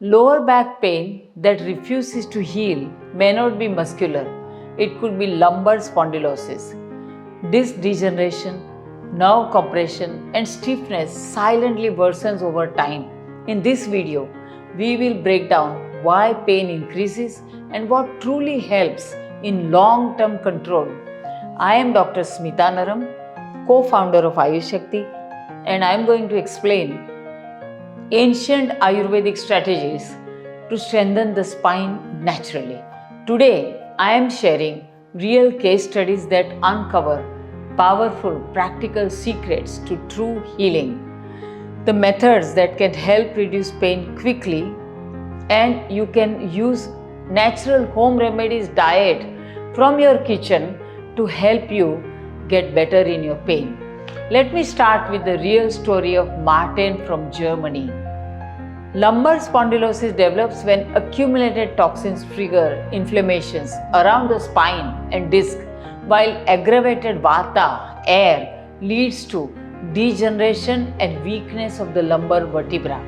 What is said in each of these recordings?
Lower back pain that refuses to heal may not be muscular, it could be lumbar spondylosis. Disc degeneration, nerve compression, and stiffness silently worsens over time. In this video, we will break down why pain increases and what truly helps in long-term control. I am Dr. Smita Naram, co-founder of Ayush Shakti, and I am going to explain ancient Ayurvedic strategies to strengthen the spine naturally. Today, I am sharing real case studies that uncover powerful practical secrets to true healing. The methods that can help reduce pain quickly, and you can use natural home remedies diet from your kitchen to help you get better in your pain. Let me start with the real story of Martin from Germany. Lumbar spondylosis develops when accumulated toxins trigger inflammations around the spine and disc, while aggravated vata, air, leads to degeneration and weakness of the lumbar vertebra.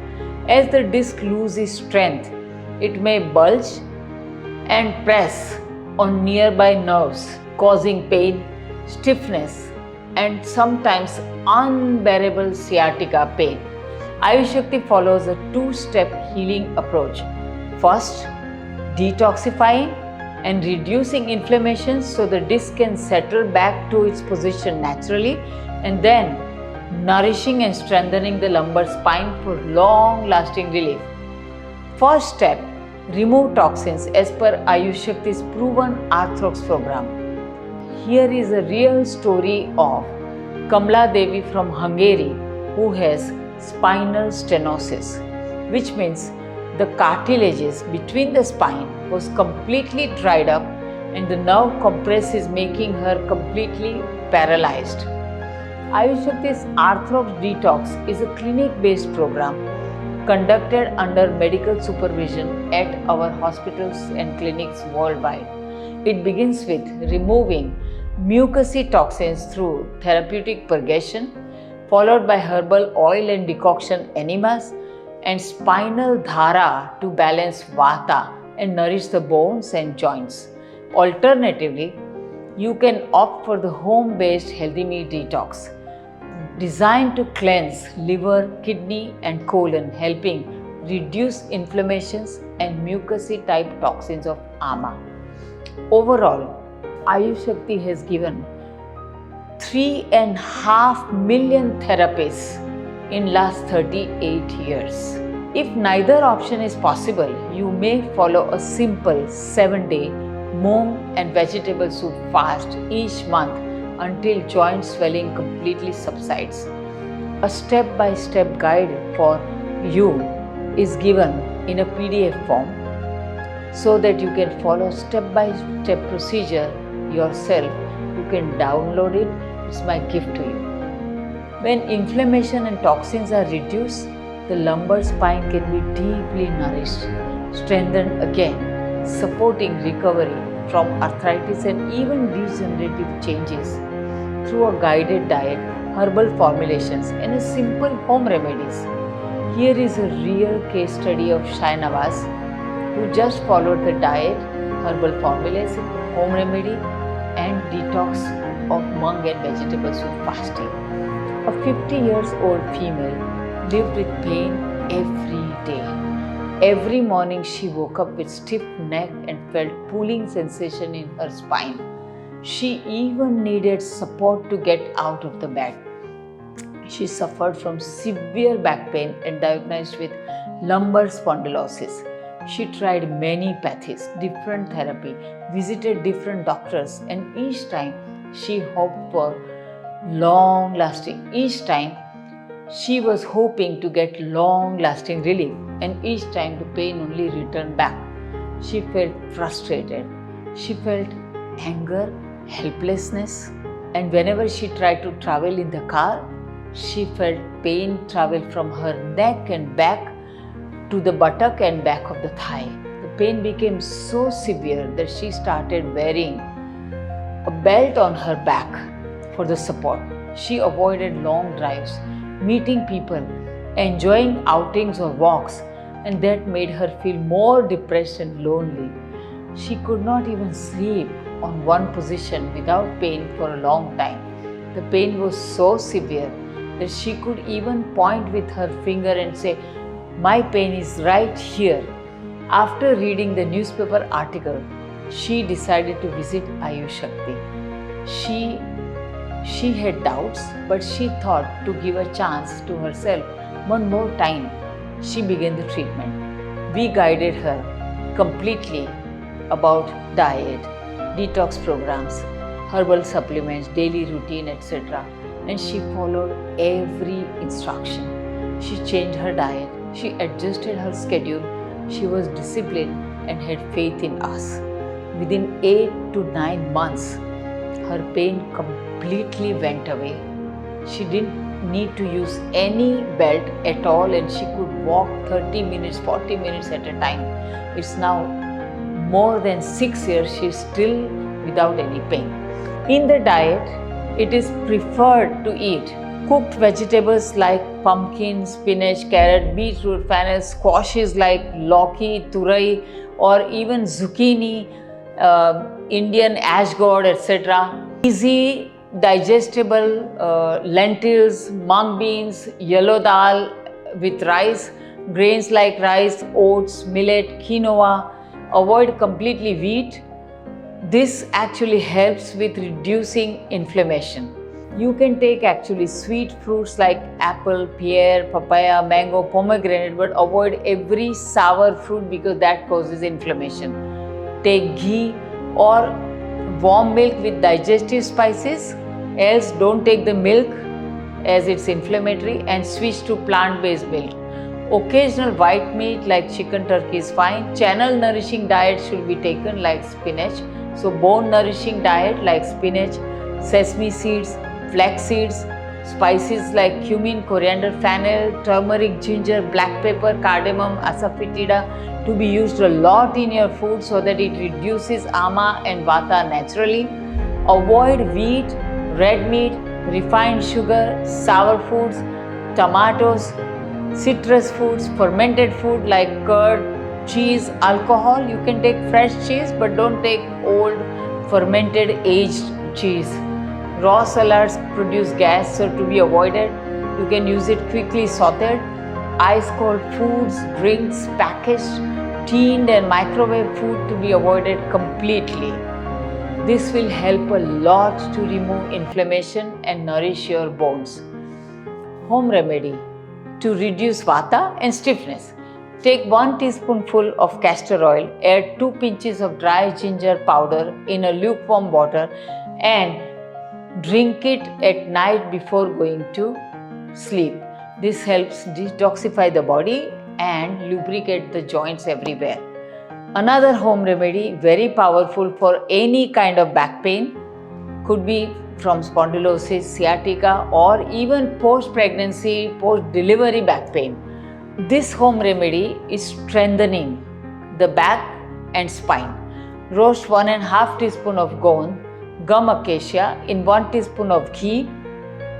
As the disc loses strength, it may bulge and press on nearby nerves, causing pain, stiffness, and sometimes unbearable sciatica pain. Ayush Shakti follows a two-step healing approach. First, detoxifying and reducing inflammation so the disc can settle back to its position naturally, and then nourishing and strengthening the lumbar spine for long-lasting relief. First step, remove toxins as per Ayush Shakti's proven Arthrox program. Here is a real story of Kamla Devi from Hungary who has spinal stenosis, which means the cartilages between the spine was completely dried up and the nerve compress is making her completely paralyzed. Ayush Shakti's Arthrox Detox is a clinic-based program conducted under medical supervision at our hospitals and clinics worldwide. It begins with removing mucousy toxins through therapeutic purgation, followed by herbal oil and decoction enemas and spinal dhara to balance vata and nourish the bones and joints. Alternatively, you can opt for the home-based healthy meal detox, designed to cleanse liver, kidney and colon, helping reduce inflammations and mucousy type toxins of ama. Overall, Ayush Shakti has given 3.5 million therapies in last 38 years. If neither option is possible, you may follow a simple 7-day moong and vegetable soup fast each month until joint swelling completely subsides. A step-by-step guide for you is given in a PDF form so that you can follow step-by-step procedure yourself. You can download it. It's my gift to you. When inflammation and toxins are reduced, the lumbar spine can be deeply nourished, strengthened again, supporting recovery from arthritis and even degenerative changes through a guided diet, herbal formulations, and a simple home remedies. Here is a real case study of Shainawaz, who just followed the diet, herbal formulas, home remedy, and detox of mung and vegetable soup fasting. A 50 years old female lived with pain every day. Every morning she woke up with stiff neck and felt pulling sensation in her spine. She even needed support to get out of the bed. She suffered from severe back pain and diagnosed with lumbar spondylosis. She tried many pathies, different therapy, visited different doctors, and each time she hoped for long-lasting. Each time she was hoping to get long-lasting relief, and each time the pain only returned back. She felt frustrated. She felt anger, helplessness, and whenever she tried to travel in the car, she felt pain travel from her neck and back to the buttock and back of the thigh. The pain became so severe that she started wearing a belt on her back for the support. She avoided long drives, meeting people, enjoying outings or walks, and that made her feel more depressed and lonely. She could not even sleep on one position without pain for a long time. The pain was so severe that she could even point with her finger and say, "My pain is right here." After reading the newspaper article, she decided to visit Ayush Shakti. She had doubts, but she thought to give a chance to herself one more time. She began the treatment. We guided her completely about diet, detox programs, herbal supplements, daily routine, etc. And she followed every instruction. She changed her diet, she adjusted her schedule, she was disciplined and had faith in us. Within 8 to 9 months, her pain completely went away. She didn't need to use any belt at all and she could walk 30 minutes, 40 minutes at a time. It's now more than 6 years, she is still without any pain. In the diet, it is preferred to eat cooked vegetables like pumpkin, spinach, carrot, beetroot, fennel, squashes like lauki, turai, or even zucchini, Indian ash gourd, etc. Easy digestible lentils, mung beans, yellow dal with rice, grains like rice, oats, millet, quinoa. Avoid completely wheat. This actually helps with reducing inflammation. You can take actually sweet fruits like apple, pear, papaya, mango, pomegranate, but avoid every sour fruit because that causes inflammation. Take ghee or warm milk with digestive spices, else don't take the milk as it's inflammatory and switch to plant-based milk. Occasional white meat like chicken, turkey is fine. Channel nourishing diet should be taken like spinach. So bone nourishing diet like spinach, sesame seeds, flax seeds, spices like cumin, coriander, fennel, turmeric, ginger, black pepper, cardamom, asafoetida to be used a lot in your food so that it reduces ama and vata naturally. Avoid wheat, red meat, refined sugar, sour foods, tomatoes, citrus foods, fermented food like curd, cheese, alcohol. You can take fresh cheese but don't take old fermented aged cheese. Raw salads produce gas, so to be avoided. You can use it quickly sauteed. Ice cold foods, drinks, packaged, tinned and microwave food to be avoided completely. This will help a lot to remove inflammation and nourish your bones. Home remedy to reduce vata and stiffness. Take 1 teaspoonful of castor oil, add 2 pinches of dry ginger powder in a lukewarm water and drink it at night before going to sleep. This helps detoxify the body and lubricate the joints everywhere. Another home remedy, very powerful for any kind of back pain, could be from spondylosis, sciatica, or even post-pregnancy, post-delivery back pain. This home remedy is strengthening the back and spine. Roast 1.5 teaspoon of gum acacia in 1 teaspoon of ghee.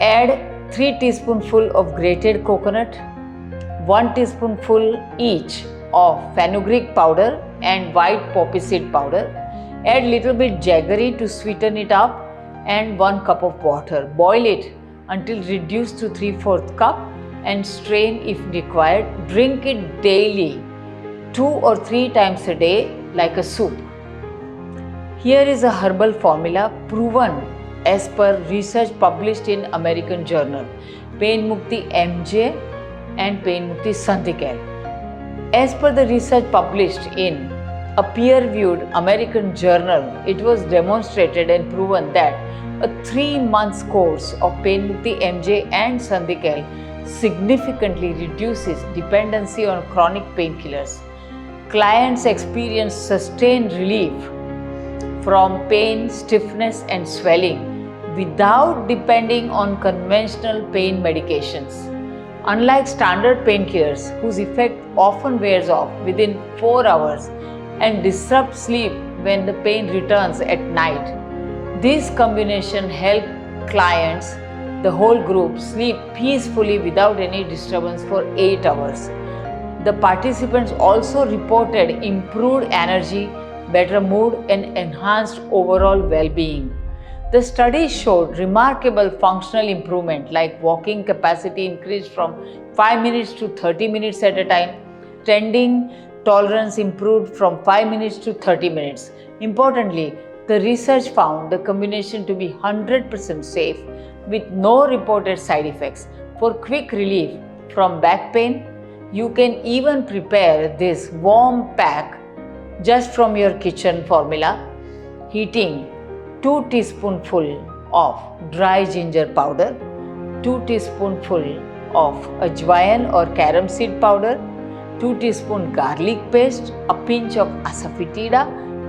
Add 3 teaspoonful of grated coconut, 1 teaspoonful each of fenugreek powder and white poppy seed powder. Add little bit jaggery to sweeten it up and 1 cup of water. Boil it until reduced to 3/4 cup and strain if required. Drink it daily, 2 or 3 times a day like a soup. Here is a herbal formula proven as per research published in American Journal, Pain Mukti MJ and Pain Mukti Sandhikar. As per the research published in a peer-reviewed American journal, it was demonstrated and proven that a 3 months course of Pain Mukti MJ and Sandhikar significantly reduces dependency on chronic painkillers. Clients experience sustained relief from pain, stiffness and swelling without depending on conventional pain medications. Unlike standard painkillers whose effect often wears off within 4 hours and disrupts sleep when the pain returns at night, this combination helps clients, the whole group, sleep peacefully without any disturbance for 8 hours. The participants also reported improved energy, better mood, and enhanced overall well being. The study showed remarkable functional improvement like walking capacity increased from 5 minutes to 30 minutes at a time, standing tolerance improved from 5 minutes to 30 minutes. Importantly, the research found the combination to be 100% safe with no reported side effects. For quick relief from back pain, you can even prepare this warm pack just from your kitchen formula, heating 2 teaspoonfuls of dry ginger powder, 2 teaspoonfuls of ajwain or carom seed powder, 2 teaspoon garlic paste, a pinch of asafoetida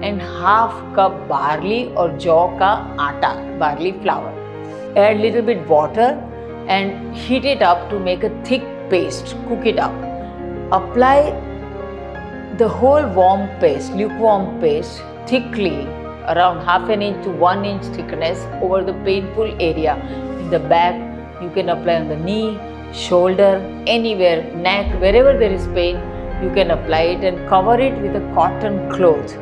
and half cup barley or jaw ka atta, barley flour. Add little bit water and heat it up to make a thick paste. Cook it up. Apply the whole warm paste, lukewarm paste, thickly around half an inch to 1 inch thickness over the painful area in the back. You can apply on the knee, shoulder, anywhere, neck, wherever there is pain, you can apply it and cover it with a cotton cloth.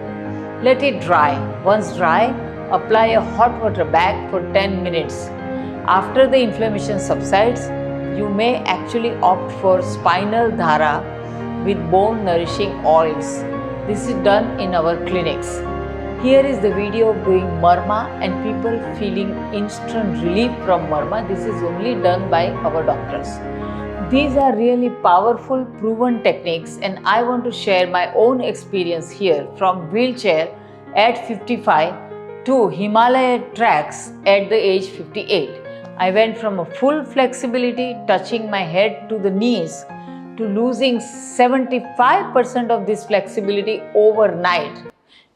Let it dry. Once dry, apply a hot water bag for 10 minutes. After the inflammation subsides, you may actually opt for spinal dhara with bone nourishing oils. This is done in our clinics. Here is the video of doing marma and people feeling instant relief from marma. This is only done by our doctors. These are really powerful, proven techniques, and I want to share my own experience here from wheelchair at 55 to Himalaya tracks at the age 58. I went from a full flexibility touching my head to the knees to losing 75% of this flexibility overnight,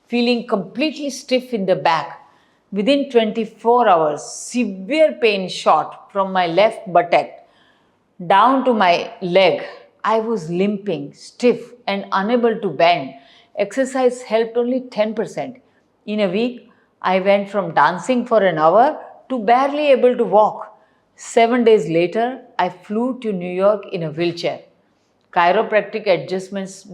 feeling completely stiff in the back. Within 24 hours, severe pain shot from my left buttock down to my leg. I was limping, stiff, and unable to bend. Exercise helped only 10%. In a week, I went from dancing for an hour to barely able to walk. 7 days later, I flew to New York in a wheelchair. Chiropractic adjustments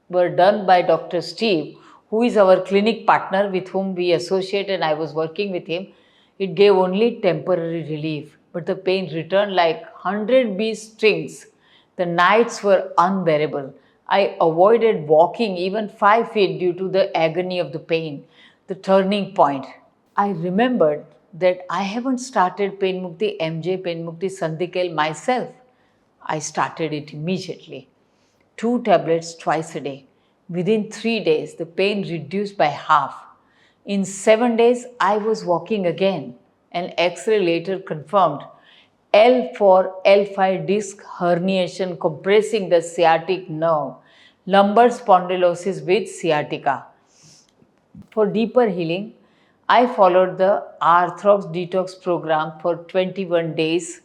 were done by Dr. Steve, who is our clinic partner with whom we associate, and I was working with him. It gave only temporary relief, but the pain returned like 100 bee stings. The nights were unbearable. I avoided walking even 5 feet due to the agony of the pain. The turning point. I remembered that I haven't started Pain Mukti MJ, Pain Mukti Sandhikail myself. I started it immediately. 2 tablets twice a day. Within 3 days, the pain reduced by half. In 7 days, I was walking again. An X-ray later confirmed L4, L5 disc herniation compressing the sciatic nerve, lumbar spondylosis with sciatica. For deeper healing, I followed the Arthrox Detox program for 21 days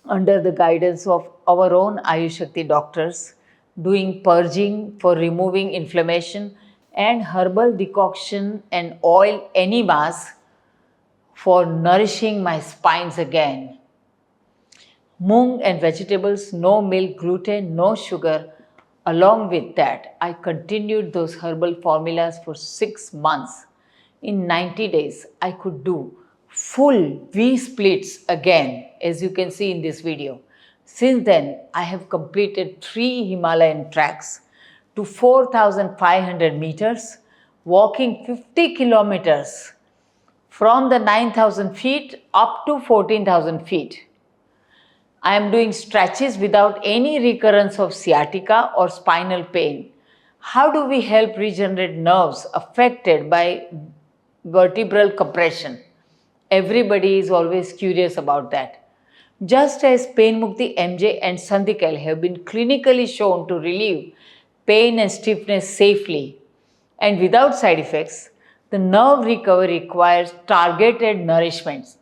under the guidance of our own Ayush Shakti doctors, doing purging for removing inflammation and herbal decoction and oil enemas for nourishing my spines again. Moong and vegetables, no milk, gluten, no sugar. Along with that, I continued those herbal formulas for 6 months. In 90 days, I could do full V splits again, as you can see in this video. Since then, I have completed 3 Himalayan treks to 4,500 meters, walking 50 kilometers from the 9,000 feet up to 14,000 feet. I am doing stretches without any recurrence of sciatica or spinal pain. How do we help regenerate nerves affected by vertebral compression? Everybody is always curious about that. Just as Pain Mukti MJ and Sandhikail have been clinically shown to relieve pain and stiffness safely and without side effects, the nerve recovery requires targeted nourishments.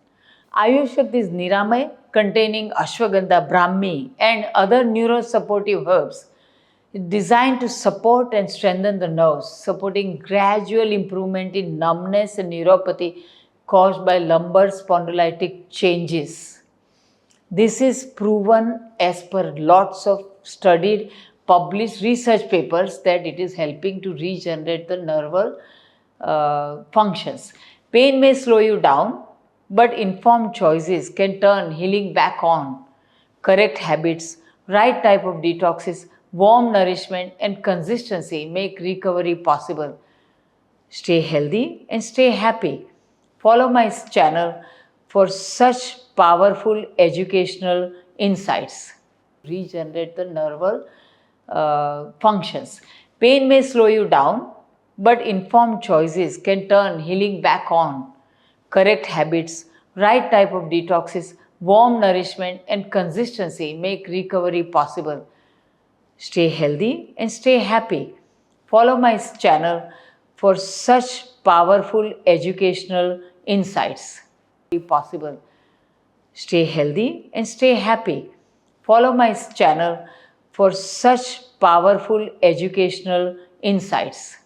Ayush Shakti's Niramay, containing ashwagandha, brahmi, and other neurosupportive herbs, is designed to support and strengthen the nerves, supporting gradual improvement in numbness and neuropathy caused by lumbar spondylitic changes. This is proven as per lots of studied published research papers that it is helping to regenerate the nerval functions. Pain may slow you down, but informed choices can turn healing back on. Correct habits, right type of detoxes, warm nourishment, and consistency make recovery possible. Stay healthy and stay happy. Follow my channel for such powerful educational insights. Regenerate the nerval functions. Pain may slow you down, but informed choices can turn healing back on. Correct habits, right type of detoxes, warm nourishment, and consistency make recovery possible. Stay healthy and stay happy. Follow my channel for such powerful educational insights. Possible. Stay healthy and stay happy. Follow my channel for such powerful educational insights.